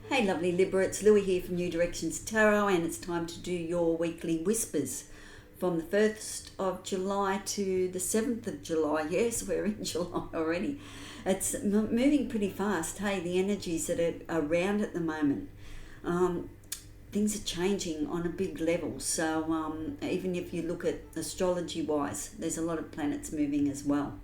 Hey lovely Libra, it's Louie here from New Directions Tarot, and it's time to do your weekly whispers from the 1st of July to the 7th of July. Yes, we're in July already. It's moving pretty fast. Hey, the energies that are around at the moment, things are changing on a big level. So even if you look at astrology wise, there's a lot of planets moving as well.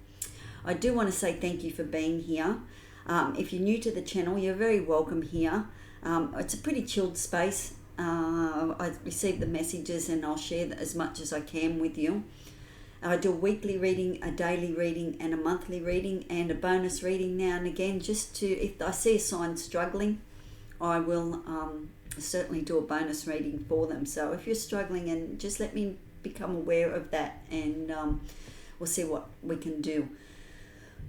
I do want to say thank you for being here. If you're new to the channel, you're very welcome here. It's a pretty chilled space. I receive the messages and I'll share as much as I can with you. I do a weekly reading, a daily reading and a monthly reading and a bonus reading now and again, just to, if I see a sign struggling, I will certainly do a bonus reading for them. So if you're struggling, and just let me become aware of that, and we'll see what we can do.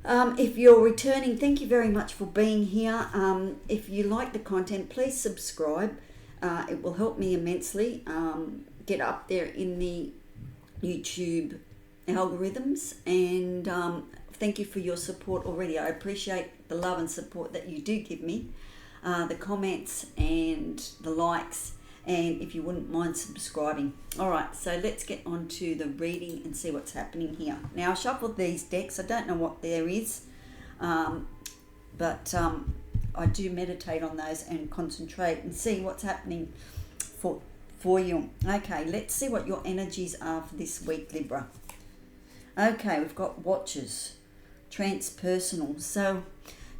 If you're returning, thank you very much for being here. If you like the content, please subscribe. It will help me immensely get up there in the YouTube algorithms, and thank you for your support already. I appreciate the love and support that you do give me, the comments and the likes, and if you wouldn't mind subscribing. Alright, so let's get on to the reading and see what's happening here. Now, I shuffled these decks. I don't know what there is, but I do meditate on those and concentrate and see what's happening for you. Okay, let's see what your energies are for this week, Libra. Okay, we've got Watchers, transpersonal. So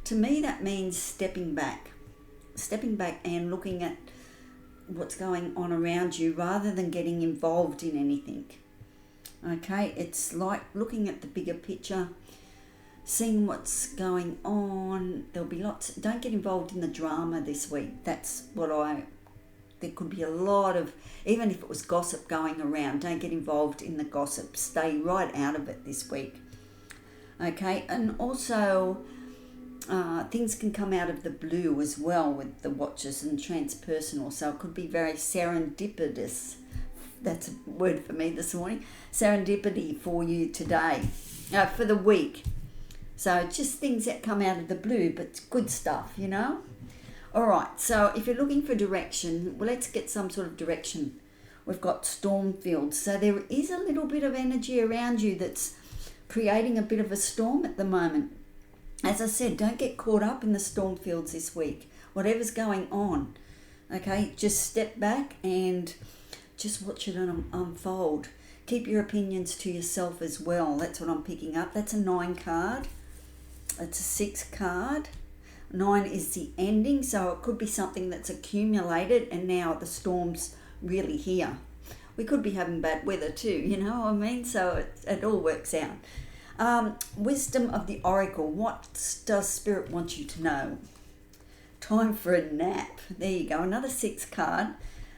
to me that means stepping back and looking at what's going on around you rather than getting involved in anything. Okay, it's like looking at the bigger picture, seeing what's going on. There'll be lots. Don't get involved in the drama this week. That's what there could be a lot of, even if it was gossip going around, don't get involved in the gossip. Stay right out of it this week. Okay, and also things can come out of the blue as well with the Watchers and transpersonal, so it could be very serendipitous. That's a word for me this morning. Serendipity for you today, for the week. So just things that come out of the blue, but it's good stuff, you know. All right, so if you're looking for direction, well, let's get some sort of direction. We've got storm fields, so there is a little bit of energy around you that's creating a bit of a storm at the moment. As I said, don't get caught up in the storm fields this week. Whatever's going on, okay, just step back and just watch it unfold. Keep your opinions to yourself as well. That's what I'm picking up. That's a 9 card. It's a 6 card. 9 is the ending, so it could be something that's accumulated and now the storm's really here. We could be having bad weather too, you know what I mean? So it all works out. Wisdom of the Oracle. What does Spirit want you to know? Time for a nap. There you go. Another 6 card.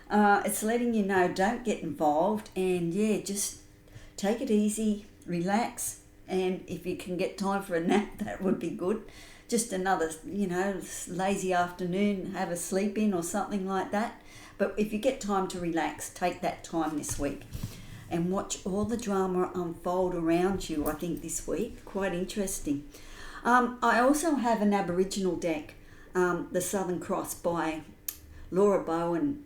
It's letting you know don't get involved, and yeah, just take it easy, relax, and if you can get time for a nap, that would be good. Just another, lazy afternoon, have a sleep in or something like that. But if you get time to relax, take that time this week and watch all the drama unfold around you, I think, this week. Quite interesting. I also have an Aboriginal deck, the Southern Cross by Laura Bowen.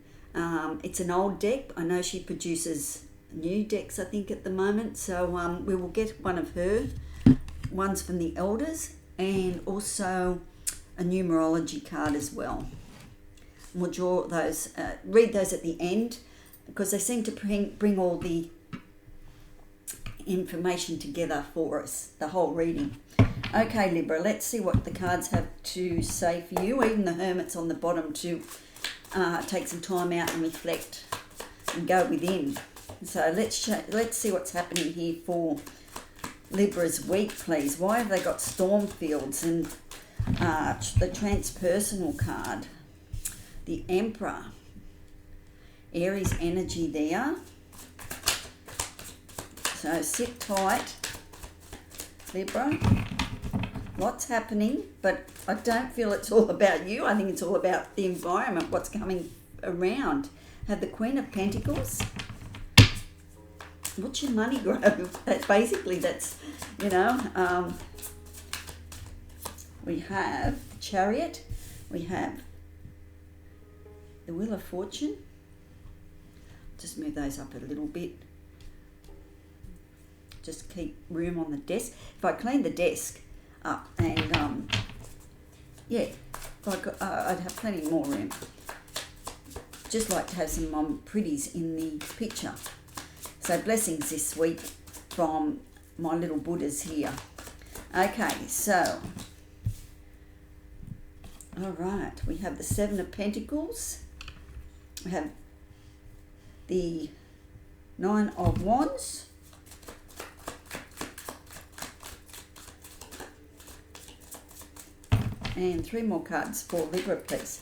It's an old deck. I know she produces new decks, I think, at the moment. So we will get one of her, ones from the Elders, and also a numerology card as well. We'll draw those, read those at the end, because they seem to bring all the information together for us, the whole reading. Okay, Libra, let's see what the cards have to say for you. Even the Hermit's on the bottom to take some time out and reflect and go within. So let's see what's happening here for Libra's week, please. Why have they got storm fields and the transpersonal card, the Emperor, Aries energy there. So sit tight, Libra. Lots happening, but I don't feel it's all about you. I think it's all about the environment, what's coming around. Have the Queen of Pentacles. What's your money grow? That's we have the Chariot, we have the Wheel of Fortune. Just move those up a little bit. Just keep room on the desk. If I clean the desk up and yeah, I'd have plenty more room. Just like to have some pretties in the picture. So blessings this week from my little Buddhas here. Okay, so all right, we have the 7 of Pentacles. We have the 9 of Wands. And 3 more cards for Libra, please.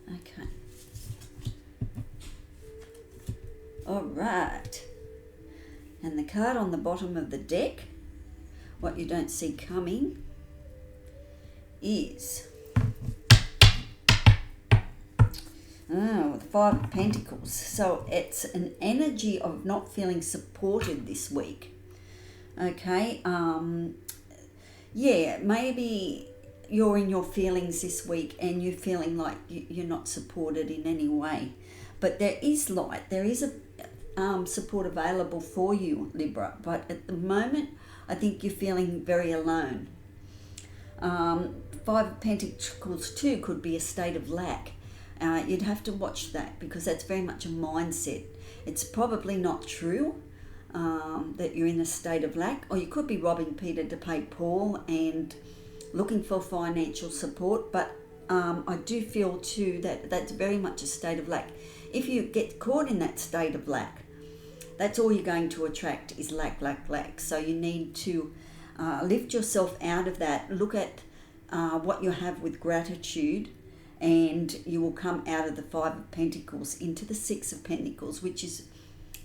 Okay. All right. And the card on the bottom of the deck, what you don't see coming, is the 5 of Pentacles. So it's an energy of not feeling supported this week. Okay. Yeah, maybe you're in your feelings this week and you're feeling like you're not supported in any way. But there is light. There is a support available for you, Libra. But at the moment, I think you're feeling very alone. 5 of Pentacles too could be a state of lack. You'd have to watch that because that's very much a mindset. It's probably not true that you're in a state of lack, or you could be robbing Peter to pay Paul and looking for financial support, but I do feel too that that's very much a state of lack. If you get caught in that state of lack, that's all you're going to attract is lack, lack, lack. So you need to lift yourself out of that, look at what you have with gratitude, and you will come out of the 5 of Pentacles into the 6 of Pentacles, which is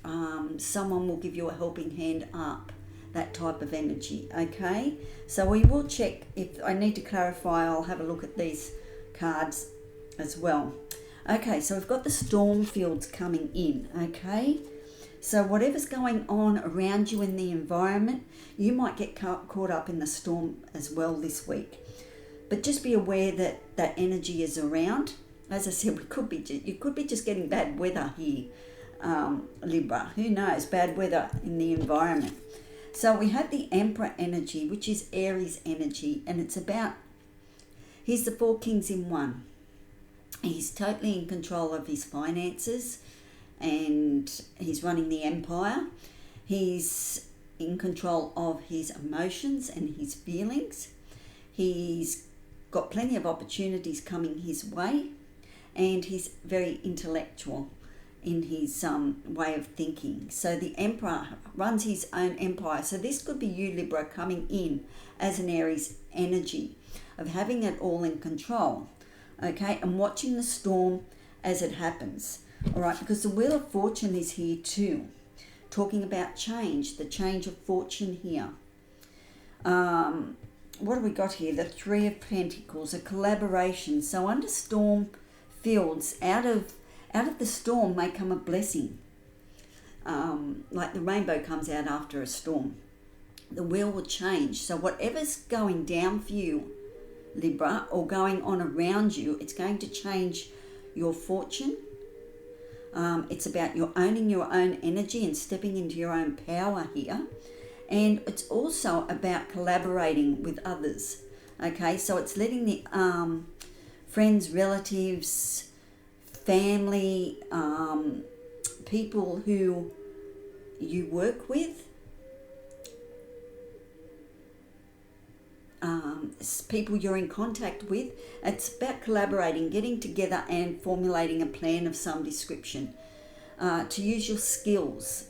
someone will give you a helping hand up, that type of energy. Okay, so we will check. If I need to clarify, I'll have a look at these cards as well. Okay, so we've got the storm fields coming in. Okay, so whatever's going on around you in the environment, you might get caught up in the storm as well this week. But just be aware that that energy is around. As I said, you could be just getting bad weather here, Libra. Who knows? Bad weather in the environment. So we have the Emperor energy, which is Aries energy, and it's about, he's the 4 kings in one. He's totally in control of his finances, and he's running the empire. He's in control of his emotions and his feelings. He's got plenty of opportunities coming his way, and he's very intellectual in his way of thinking. So the Emperor runs his own empire. So this could be you, Libra, coming in as an Aries energy of having it all in control, okay, and watching the storm as it happens. All right, because the Wheel of Fortune is here too, talking about change, the change of fortune here. What have we got here? The 3 of Pentacles, a collaboration. So under storm fields, out of the storm may come a blessing. Like the rainbow comes out after a storm. The wheel will change. So whatever's going down for you, Libra, or going on around you, it's going to change your fortune. It's about you owning your own energy and stepping into your own power here. And it's also about collaborating with others. Okay, so it's letting the friends, relatives, family, people who you work with, people you're in contact with. It's about collaborating, getting together and formulating a plan of some description to use your skills.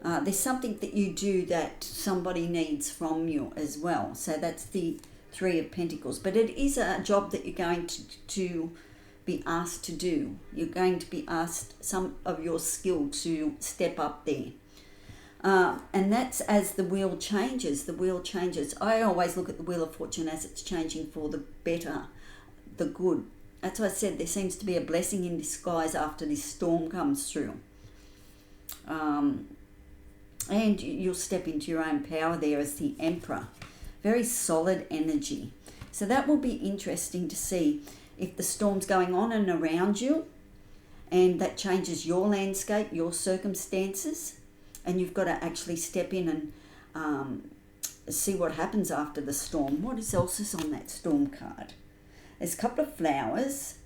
There's something that you do that somebody needs from you as well. So that's the 3 of Pentacles. But it is a job that you're going to be asked to do. You're going to be asked some of your skill to step up there. And that's as the wheel changes. The wheel changes. I always look at the Wheel of Fortune as it's changing for the better, the good. That's why I said there seems to be a blessing in disguise after this storm comes through. And you'll step into your own power there as the Emperor. Very solid energy. So that will be interesting to see if the storm's going on and around you, and that changes your landscape, your circumstances, and you've got to actually step in and see what happens after the storm. What else is on that storm card? There's a couple of flowers,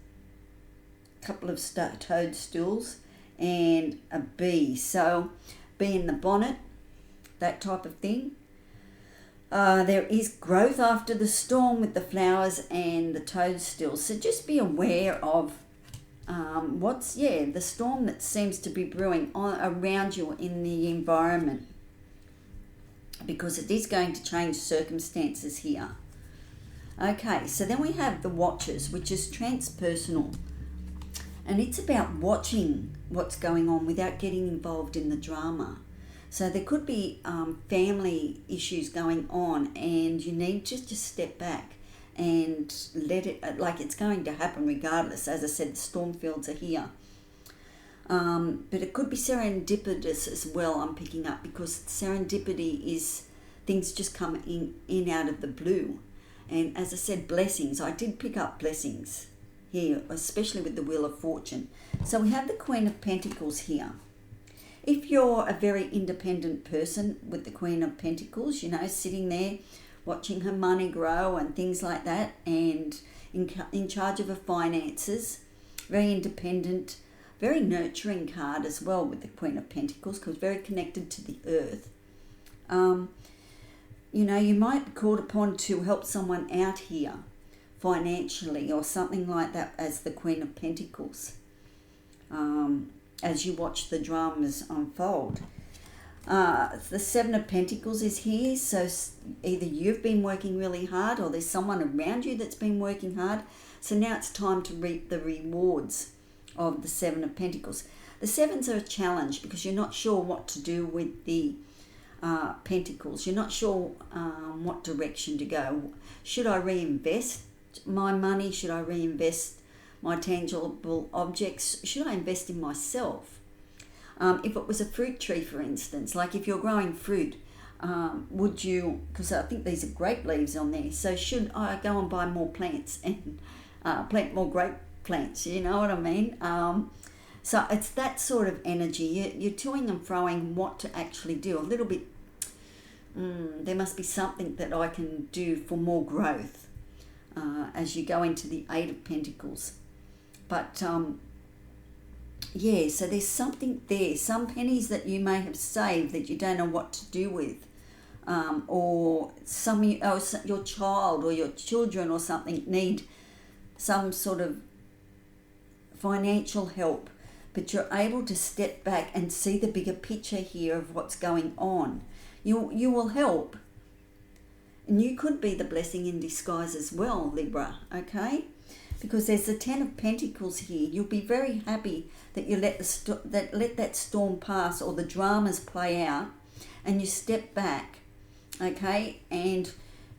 a couple of toadstools, and a bee. So bee in the bonnet, that type of thing. There is growth after the storm with the flowers and the toadstools. So just be aware of the storm that seems to be brewing around you in the environment, because it is going to change circumstances here. Okay, so then we have the Watchers, which is transpersonal. And it's about watching what's going on without getting involved in the drama. So there could be family issues going on, and you need just to step back and let it, like it's going to happen regardless. As I said, the storm fields are here. But it could be serendipitous as well, I'm picking up, because serendipity is things just come in out of the blue. And as I said, blessings. I did pick up blessings here, especially with the Wheel of Fortune. So we have the Queen of Pentacles here. If you're a very independent person with the Queen of Pentacles, you know, sitting there watching her money grow and things like that, and in charge of her finances, very independent, very nurturing card as well with the Queen of Pentacles, because very connected to the earth. You know, you might be called upon to help someone out here financially or something like that as the Queen of Pentacles, as you watch the dramas unfold. The Seven of Pentacles is here, so either you've been working really hard or there's someone around you that's been working hard. So now it's time to reap the rewards of the Seven of Pentacles. The Sevens are a challenge because you're not sure what to do with the Pentacles. You're not sure what direction to go. Should I reinvest my money? Should I reinvest my tangible objects? Should I invest in myself? If it was a fruit tree, for instance, like if you're growing fruit, would you, because I think these are grape leaves on there, so should I go and buy more plants and plant more grape plants? You know what I mean? So it's that sort of energy. You're toing and froing what to actually do. A little bit, there must be something that I can do for more growth as you go into the Eight of Pentacles. But yeah, so there's something there, some pennies that you may have saved that you don't know what to do with, or your child or your children or something need some sort of financial help, but you're able to step back and see the bigger picture here of what's going on. You will help, and you could be the blessing in disguise as well, Libra, okay? Because there's the Ten of Pentacles here. You'll be very happy that you let that storm pass or the dramas play out, and you step back, okay? And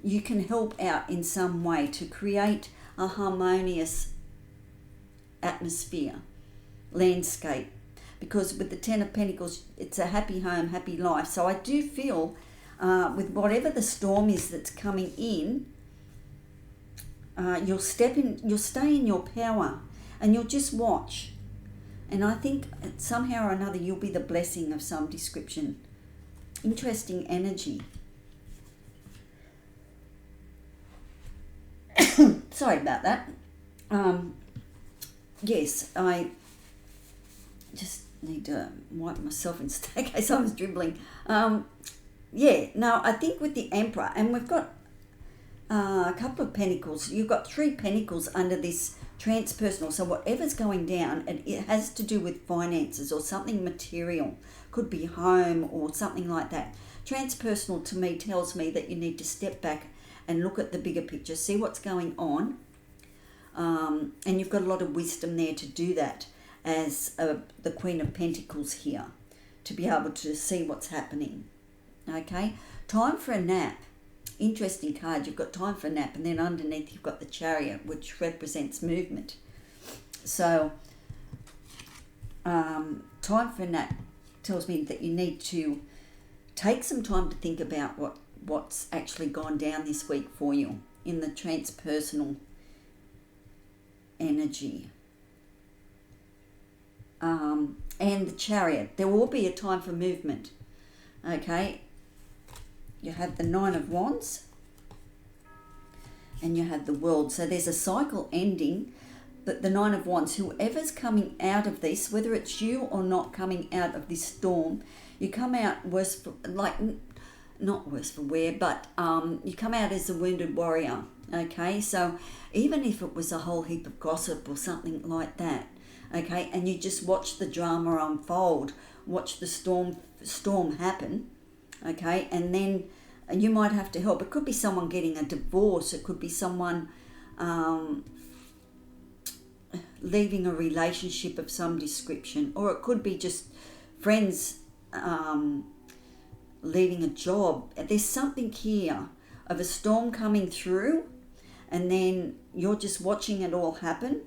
you can help out in some way to create a harmonious atmosphere, landscape. Because with the Ten of Pentacles, it's a happy home, happy life. So I do feel with whatever the storm is that's coming in, you'll stay in your power, and you'll just watch. And I think somehow or another you'll be the blessing of some description. Interesting energy. Sorry about that. Yes, I just need to wipe myself in case I was dribbling. Yeah, no, I think with the Emperor, and we've got a couple of pentacles. You've got 3 pentacles under this transpersonal. So whatever's going down, it has to do with finances or something material. Could be home or something like that. Transpersonal to me tells me that you need to step back and look at the bigger picture, see what's going on. And you've got a lot of wisdom there to do that as the Queen of Pentacles here, to be able to see what's happening. Okay, time for a nap. Interesting card. You've got time for a nap, and then underneath you've got the Chariot, which represents movement. So time for a nap tells me that you need to take some time to think about what's actually gone down this week for you in the transpersonal energy. And the Chariot. There will be a time for movement. Okay. You have the Nine of Wands. And you have the World. So there's a cycle ending. But the Nine of Wands, whoever's coming out of this, whether it's you or not coming out of this storm, you come out worse for, like, not worse for wear, but you come out as a wounded warrior. Okay. So even if it was a whole heap of gossip or something like that, okay, and you just watch the drama unfold, watch the storm happen, okay, and then you might have to help. It could be someone getting a divorce. It could be someone leaving a relationship of some description, or it could be just friends leaving a job. There's something here of a storm coming through, and then you're just watching it all happen.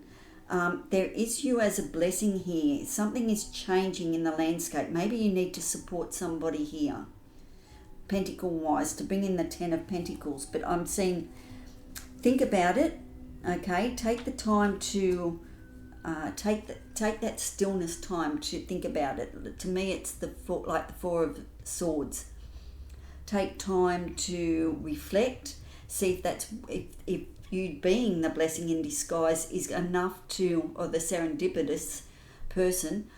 There is you as a blessing here. Something is changing in the landscape. Maybe you need to support somebody here, Pentacle-wise, to bring in the Ten of Pentacles. But I'm saying, think about it, okay? Take the time to take that stillness time to think about it. To me, it's like the Four of Swords. Take time to reflect. See if that's if you being the blessing in disguise is enough to, or the serendipitous person,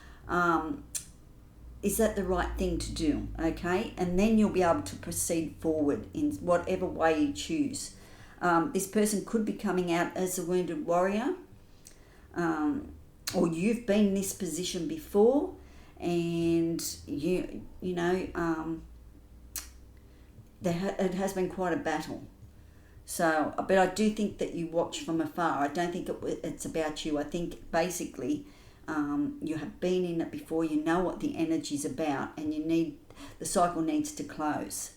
is that the right thing to do, okay? And then you'll be able to proceed forward in whatever way you choose. This person could be coming out as a wounded warrior, or you've been in this position before, and it has been quite a battle. So, but I do think that you watch from afar. I don't think it's about you. I think basically you have been in it before. You know what the energy's about, and the cycle needs to close.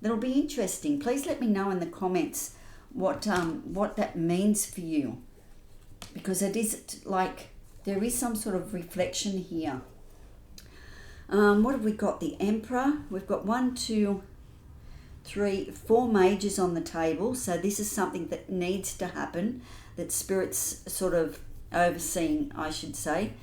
That'll be interesting. Please let me know in the comments what that means for you, because it is like there is some sort of reflection here. What have we got? The Emperor. We've got 1, 2, 3, 4 mages on the table. So this is something that needs to happen, that Spirit's sort of overseeing, I should say,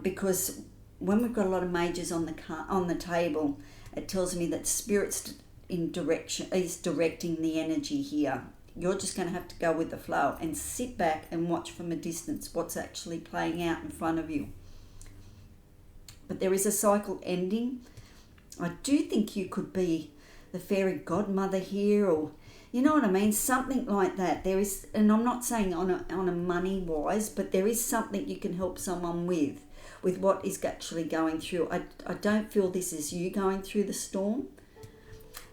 because when we've got a lot of mages on the table, it tells me that Spirit's directing the energy here. You're just going to have to go with the flow and sit back and watch from a distance what's actually playing out in front of you. But there is a cycle ending. I do think you could be the fairy godmother here, or you know what I mean, something like that. There is, and I'm not saying on a money wise, but there is something you can help someone with what is actually going through. I don't feel this is you going through the storm.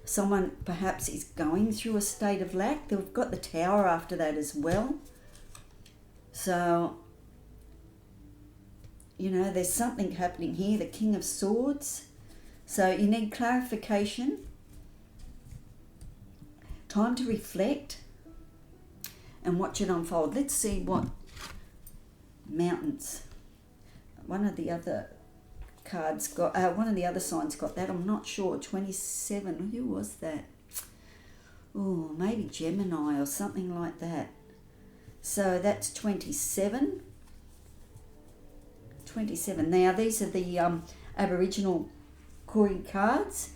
Someone perhaps is going through a state of lack. They've got the Tower after that as well. So, there's something happening here. The King of Swords. So you need clarification. Time to reflect and watch it unfold. Let's see what mountains. One of the other cards got, one of the other signs got that. I'm not sure. 27. Who was that? Oh, maybe Gemini or something like that. So that's 27. 27. Now these are the Aboriginal Koori cards.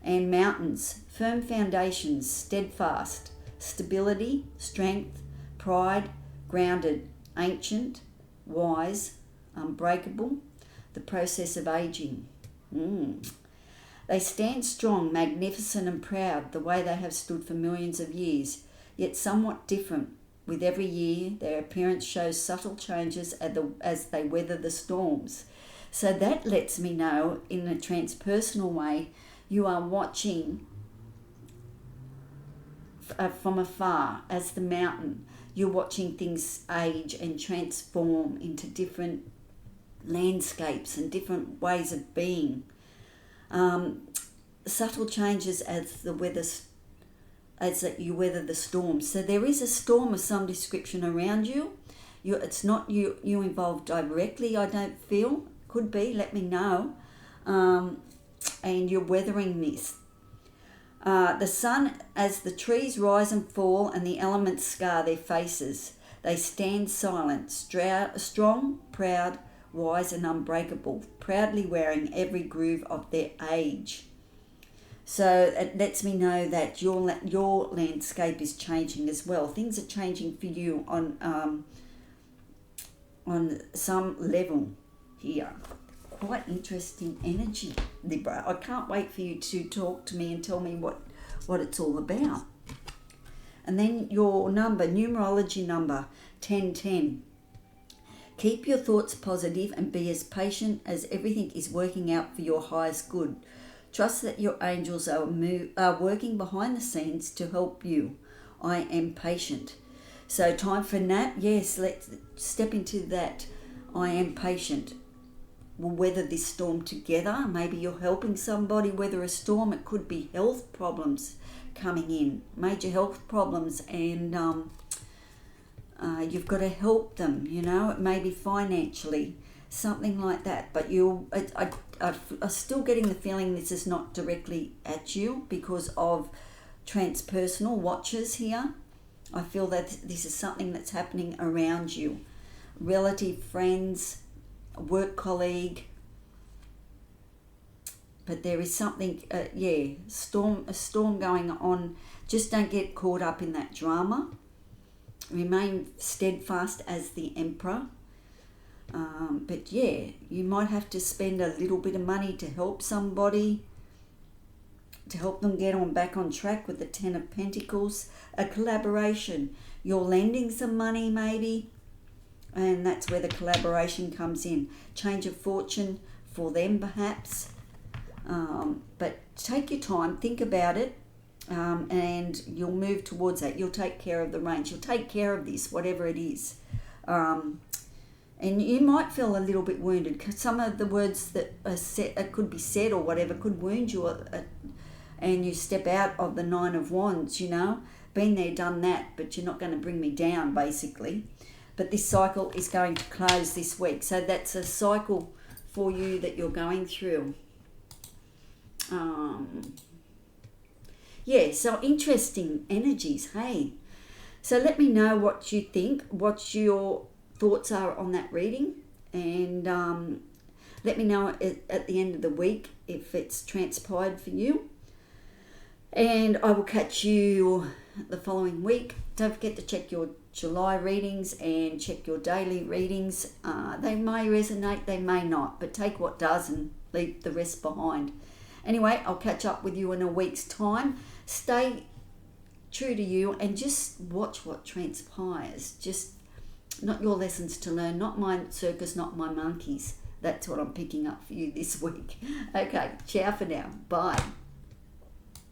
And mountains, firm foundations, steadfast, stability, strength, pride, grounded, ancient, wise, unbreakable, the process of aging. They stand strong, magnificent and proud, the way they have stood for millions of years, yet somewhat different. With every year, their appearance shows subtle changes as they weather the storms. So that lets me know, in a transpersonal way, you are watching from afar as the mountain. You're watching things age and transform into different landscapes and different ways of being. Subtle changes as you weather the storm. So there is a storm of some description around you. It's not you involved directly, I don't feel. Could be, let me know. and you're weathering this. The sun, as the trees rise and fall and the elements scar their faces, they stand silent, strong, proud, wise and unbreakable, proudly wearing every groove of their age. So it lets me know that your landscape is changing as well. Things are changing for you on some level here. Quite interesting energy, Libra. I can't wait for you to talk to me and tell me what it's all about. And then your number, numerology number 1010. Keep your thoughts positive and be as patient as everything is working out for your highest good. Trust that your angels are working behind the scenes to help you. I am patient. So time for Nat. Yes, let's step into that. I am patient. We'll weather this storm together. Maybe you're helping somebody weather a storm. It could be health problems coming in, major health problems, and you've got to help them. It may be financially, something like that. But I'm still getting the feeling this is not directly at you because of transpersonal watchers here. I feel that this is something that's happening around you. Relative, friends, a work colleague. But there is something, a storm going on. Just don't get caught up in that drama. Remain steadfast as the Emperor. But yeah, you might have to spend a little bit of money to help somebody, to help them get back on track with the Ten of Pentacles. A collaboration. You're lending some money maybe, and that's where the collaboration comes in. Change of fortune for them perhaps. But take your time, think about it, and you'll move towards that. You'll take care of the range. You'll take care of this, whatever it is. And you might feel a little bit wounded because some of the words that are said, could be said or whatever, could wound you, and you step out of the Nine of Wands, been there, done that, but you're not going to bring me down, basically. But this cycle is going to close this week. So that's a cycle for you that you're going through. So interesting energies, hey. So let me know what you think, what your thoughts are on that reading, and let me know at the end of the week if it's transpired for you. And I will catch you the following week. Don't forget to check your July readings and check your daily readings. They may resonate, they may not, but take what does and leave the rest behind. Anyway, I'll catch up with you in a week's time. Stay true to you and just watch what transpires. Just not your lessons to learn, not my circus, not my monkeys. That's what I'm picking up for you this week. Okay, ciao for now. Bye.